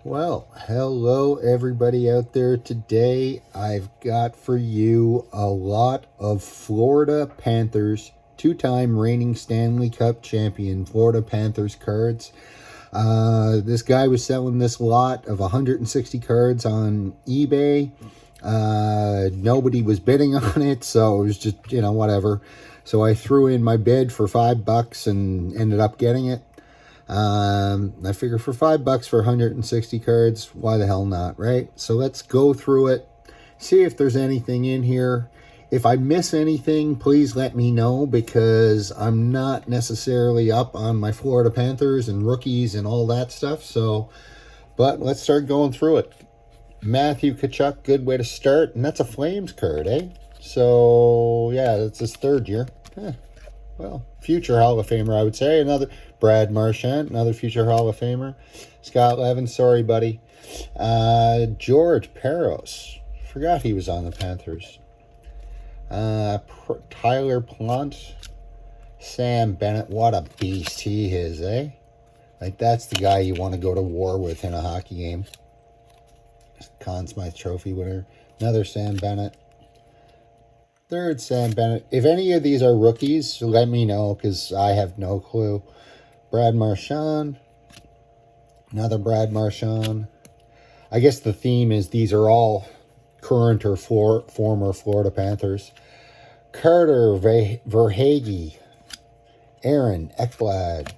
Well, hello everybody out there. Today I've got for you a lot of Florida Panthers, two-time reigning Stanley Cup champion Florida Panthers cards. This guy was selling this lot of 160 cards on eBay. Nobody was bidding on it, so it was just, whatever. So I threw in my bid for $5 and ended up getting it. I figure for $5 for 160 cards, why the hell not, right? So let's go through it, see if there's anything in here. If I miss anything, please let me know, because I'm not necessarily up on my Florida Panthers and rookies and all that stuff. So, but let's start going through it. Matthew Tkachuk, good way to start, and that's a Flames card, eh? So yeah, that's his third year. Well, future Hall of Famer, I would say. Another Brad Marchand, another future Hall of Famer. Scott Levin, sorry, buddy. George Peros, forgot he was on the Panthers. Tyler Plant, Sam Bennett, what a beast he is, eh? Like, that's the guy you want to go to war with in a hockey game. Conn Smythe Trophy winner. Another Sam Bennett. Third, Sam Bennett. If any of these are rookies, let me know, because I have no clue. Brad Marchand. Another Brad Marchand. I guess the theme is these are all current or former Florida Panthers. Carter Verhaeghe. Aaron Ekblad.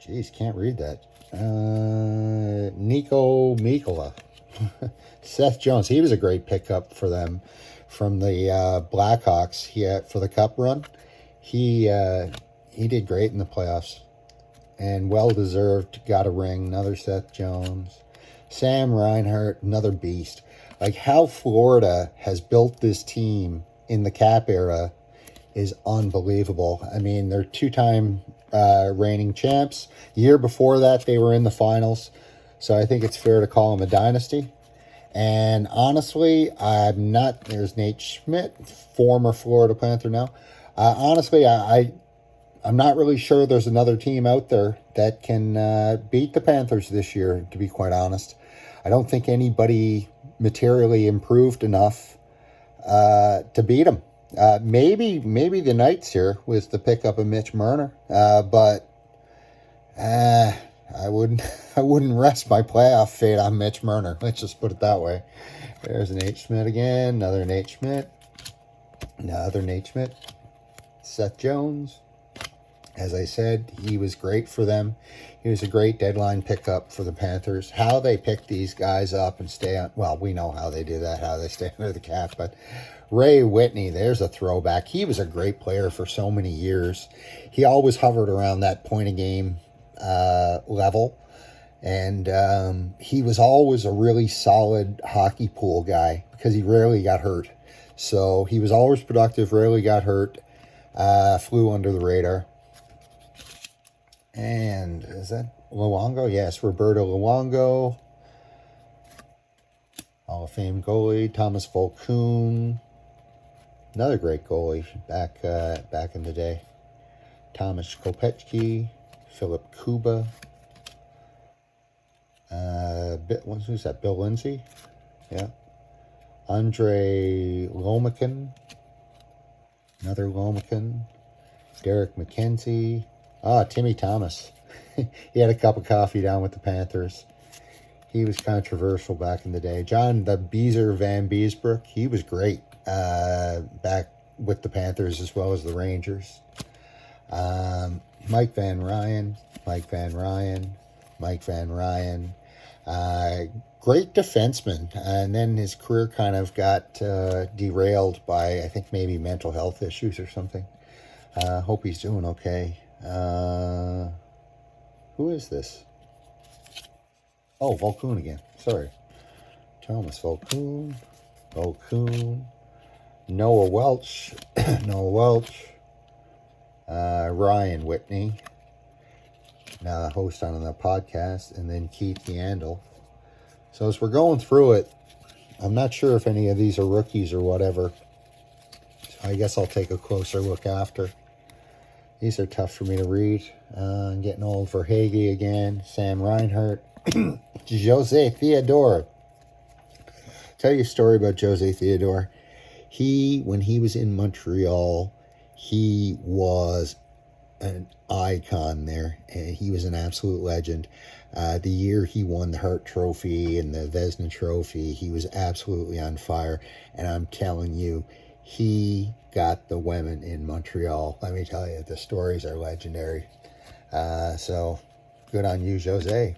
Jeez, can't read that. Nico Mikkola. Seth Jones. He was a great pickup for them from the Blackhawks. For the Cup run. He did great in the playoffs. And well-deserved. Got a ring. Another Seth Jones. Sam Reinhart. Another beast. Like, how Florida has built this team in the cap era is unbelievable. I mean, they're two-time reigning champs. The year before that, they were in the finals. So I think it's fair to call them a dynasty. And honestly, I'm not... There's Nate Schmidt, former Florida Panther now. Honestly, I'm not really sure there's another team out there that can beat the Panthers this year, to be quite honest. I don't think anybody materially improved enough to beat them. Maybe the Knights here with the pickup of Mitch Marner, but I wouldn't rest my playoff fate on Mitch Marner. Let's just put it that way. There's Nate Schmidt again, another Nate Schmidt, Seth Jones. As I said, he was great for them. He was a great deadline pickup for the Panthers. How they pick these guys up and stay on... Well, we know how they do that, how they stay under the cap. But Ray Whitney, there's a throwback. He was a great player for so many years. He always hovered around that point-a-game level. And he was always a really solid hockey pool guy because he rarely got hurt. So he was always productive, rarely got hurt, flew under the radar. And is that Luongo? Yes, Roberto Luongo. Hall of Fame goalie. Thomas Volkun. Another great goalie back in the day. Thomas Kopechki. Philip Kuba. Who's that? Bill Lindsay? Yeah. Andre Lomakin. Another Lomakin. Derek McKenzie. Timmy Thomas. He had a cup of coffee down with the Panthers. He was controversial back in the day. John the Beezer Van Beesbrook. He was great back with the Panthers as well as the Rangers. Mike Van Ryan. Great defenseman. And then his career kind of got derailed by, I think, maybe mental health issues or something. Hope he's doing okay. Who is this? Oh, Volkun again. Sorry. Thomas Volkun. Noah Welch. Ryan Whitney. Host on the podcast. And then Keith Yandel. So as we're going through it, I'm not sure if any of these are rookies or whatever. So I guess I'll take a closer look after. These are tough for me to read. I'm getting old for Hagee again. Sam Reinhart. Jose Theodore. Tell you a story about Jose Theodore. When he was in Montreal, he was an icon there, and he was an absolute legend. The year he won the Hart Trophy and the Vezina Trophy, he was absolutely on fire. And I'm telling you, he got the women in Montreal. Let me tell you, the stories are legendary. So good on you, Jose.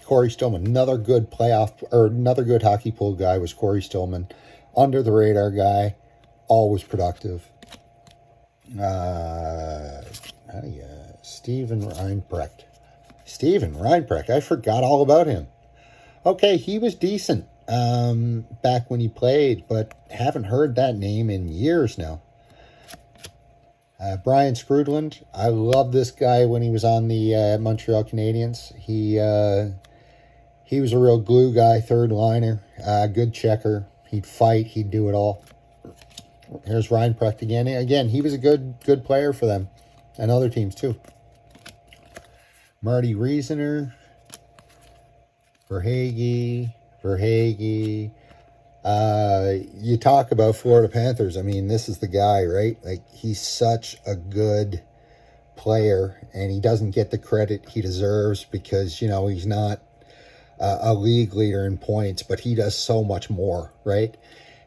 Corey Stillman, another good hockey pool guy was Corey Stillman. Under the radar guy, always productive. Steven Reinprecht. Steven Reinprecht, I forgot all about him. Okay, he was decent back when he played, but haven't heard that name in years now. Brian Scrudland, I love this guy when he was on the Montreal Canadiens. He was a real glue guy, third liner, good checker. He'd fight, he'd do it all. Here's Reinprecht again. Again, he was a good player for them and other teams too. Marty Reasoner, Verhaeghe. You talk about Florida Panthers. I mean, this is the guy, right? Like, he's such a good player, and he doesn't get the credit he deserves because, you know, he's not a league leader in points, but he does so much more, right?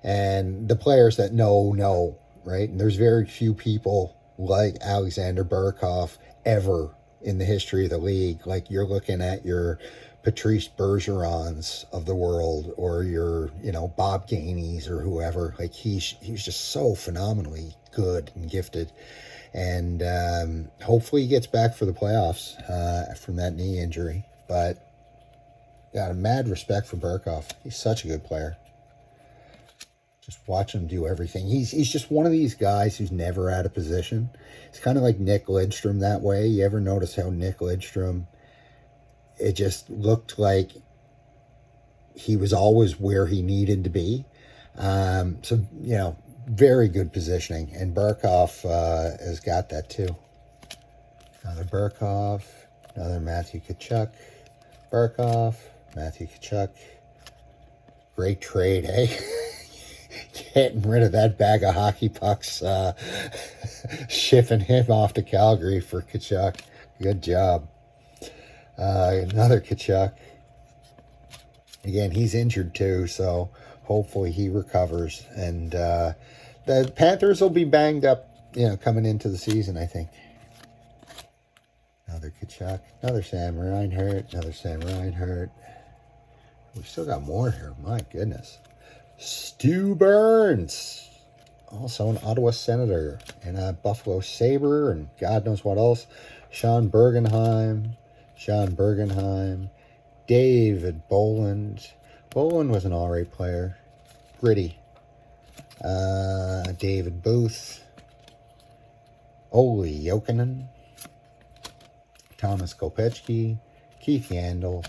And the players that know, right? And there's very few people like Alexander Burkhoff ever in the history of the league. Like, you're looking at your Patrice Bergerons of the world, or your, you know, Bob Gainey's or whoever. Like, he was just so phenomenally good and gifted. And hopefully he gets back for the playoffs from that knee injury. But got a mad respect for Burkhoff. He's such a good player. Just watch him do everything. He's just one of these guys who's never out of position. It's kind of like Nick Lidstrom that way. You ever notice how Nick Lidstrom, it just looked like he was always where he needed to be. So, you know, very good positioning. And Burkhoff has got that too. Another Burkhoff. Another Matthew Tkachuk. Burkhoff. Matthew Tkachuk. Great trade, eh? Getting rid of that bag of hockey pucks, shipping him off to Calgary for Tkachuk. Good job. Another Tkachuk. Again, he's injured too, so hopefully he recovers. And the Panthers will be banged up, you know, coming into the season, I think. Another Tkachuk. Another Sam Reinhart. Another Sam Reinhart. We still got more here. My goodness. Stu Burns, also an Ottawa Senator, and a Buffalo Sabre, and God knows what else. Sean Bergenheim, David Boland. Boland was an all-right player. Gritty. David Booth. Olli Jokinen. Thomas Kopechki. Keith Yandel.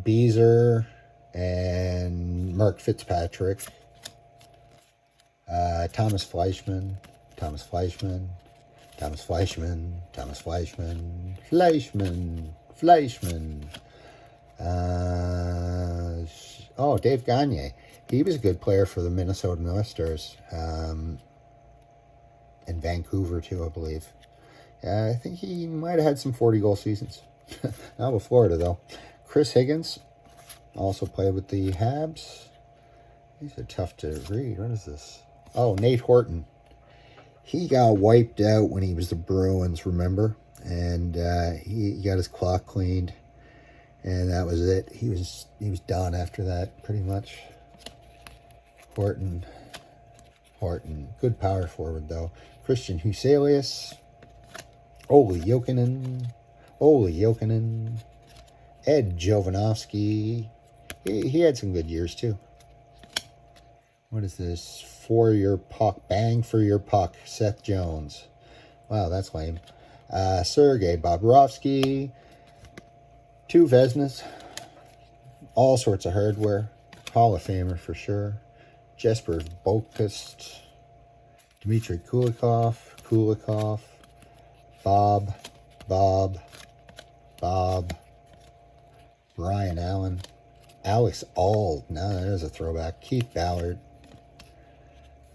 Beezer and Mark Fitzpatrick. Thomas Fleischman. Dave Gagne. He was a good player for the Minnesota North Stars. And Vancouver too, I believe. I think he might have had some 40-goal seasons. Not with Florida, though. Chris Higgins also played with the Habs. These are tough to read. What is this? Oh, Nate Horton. He got wiped out when he was the Bruins, remember? And he got his clock cleaned. And that was it. He was done after that, pretty much. Horton. Good power forward, though. Christian Huselius. Olli Jokinen. Ed Jovanovski. He had some good years, too. What is this? For your puck. Bang for your puck. Seth Jones. Wow, that's lame. Sergei Bobrovsky. 2 Vezinas. All sorts of hardware. Hall of Famer for sure. Jesper Boqvist. Dmitry Kulikov. Bob. Bob. Brian Allen. Alex Ald. Now there's a throwback. Keith Ballard.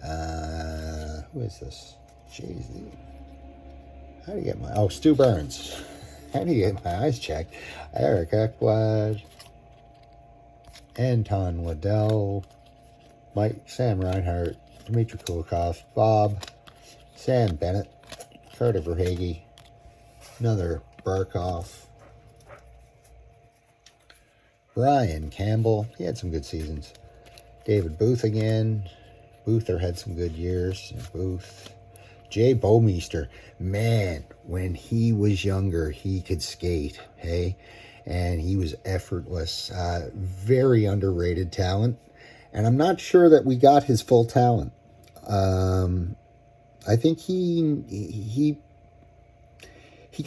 Who is this? Jeez. How do you get my... Oh, Stu Burns. How do you get my eyes checked? Eric Ekblad. Anton Waddell. Sam Reinhart. Dmitry Kulikov. Bob. Sam Bennett. Carter Verhage. Another Barkov. Brian Campbell. He had some good seasons. David Booth again. Boother had some good years. Booth. Jay Bowmeister. Man, when he was younger, he could skate. Hey? And he was effortless. Very underrated talent. And I'm not sure that we got his full talent. I think he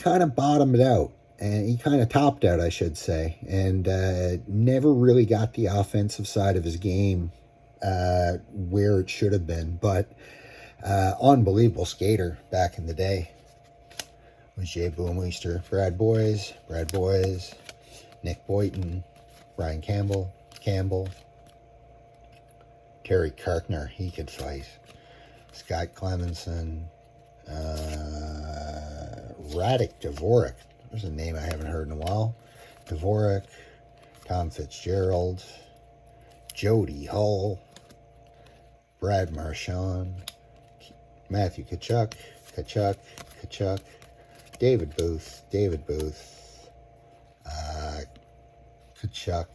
kind of bottomed out. And he kind of topped out, I should say. And never really got the offensive side of his game where it should have been. But unbelievable skater back in the day was Jay Boomeister. Brad Boys, Nick Boynton, Brian Campbell, Terry Karkner, he could fight. Scott Clemenson, Radek Dvorak, there's a name I haven't heard in a while. Dvorak, Tom Fitzgerald, Jody Hull, Brad Marchand, Matthew Tkachuk, David Booth, Tkachuk,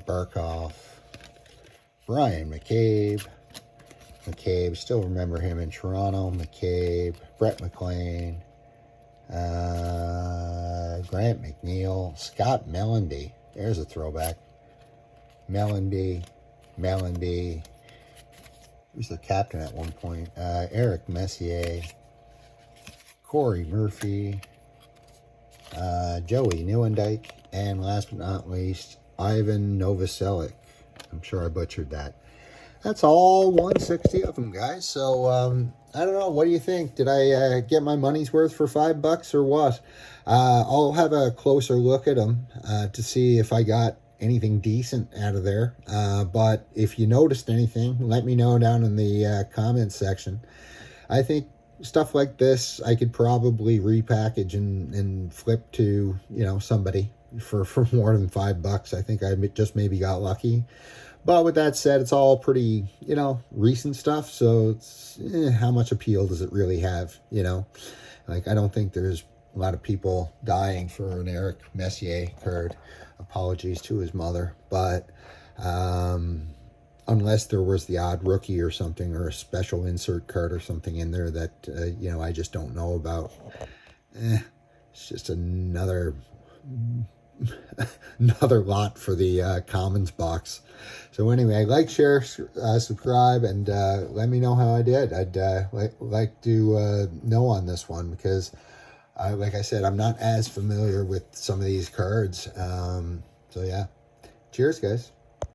Barkov, Brian McCabe, still remember him in Toronto, McCabe, Brett McLean, Grant McNeil, Scott Mellanby, there's a throwback, Mellanby, he was the captain at one point, Eric Messier, Corey Murphy, Joey Newendike, and last but not least, Ivan Novoselic. I'm sure I butchered that. That's all 160 of them, guys. So, I don't know. What do you think? Did I get my money's worth for $5 or what? I'll have a closer look at them to see if I got anything decent out of there. But if you noticed anything, let me know down in the comments section. I think stuff like this I could probably repackage and flip to, somebody for more than $5. I think I just maybe got lucky. But with that said, it's all pretty, recent stuff. So it's, how much appeal does it really have? Like, I don't think there's a lot of people dying for an Eric Messier card. Apologies to his mother. But unless there was the odd rookie or something, or a special insert card or something in there that, I just don't know about. It's just another lot for the commons box. So anyway, like, share, subscribe, and let me know how I did. I'd like to know on this one, because like I said, I'm not as familiar with some of these cards. So yeah, cheers guys.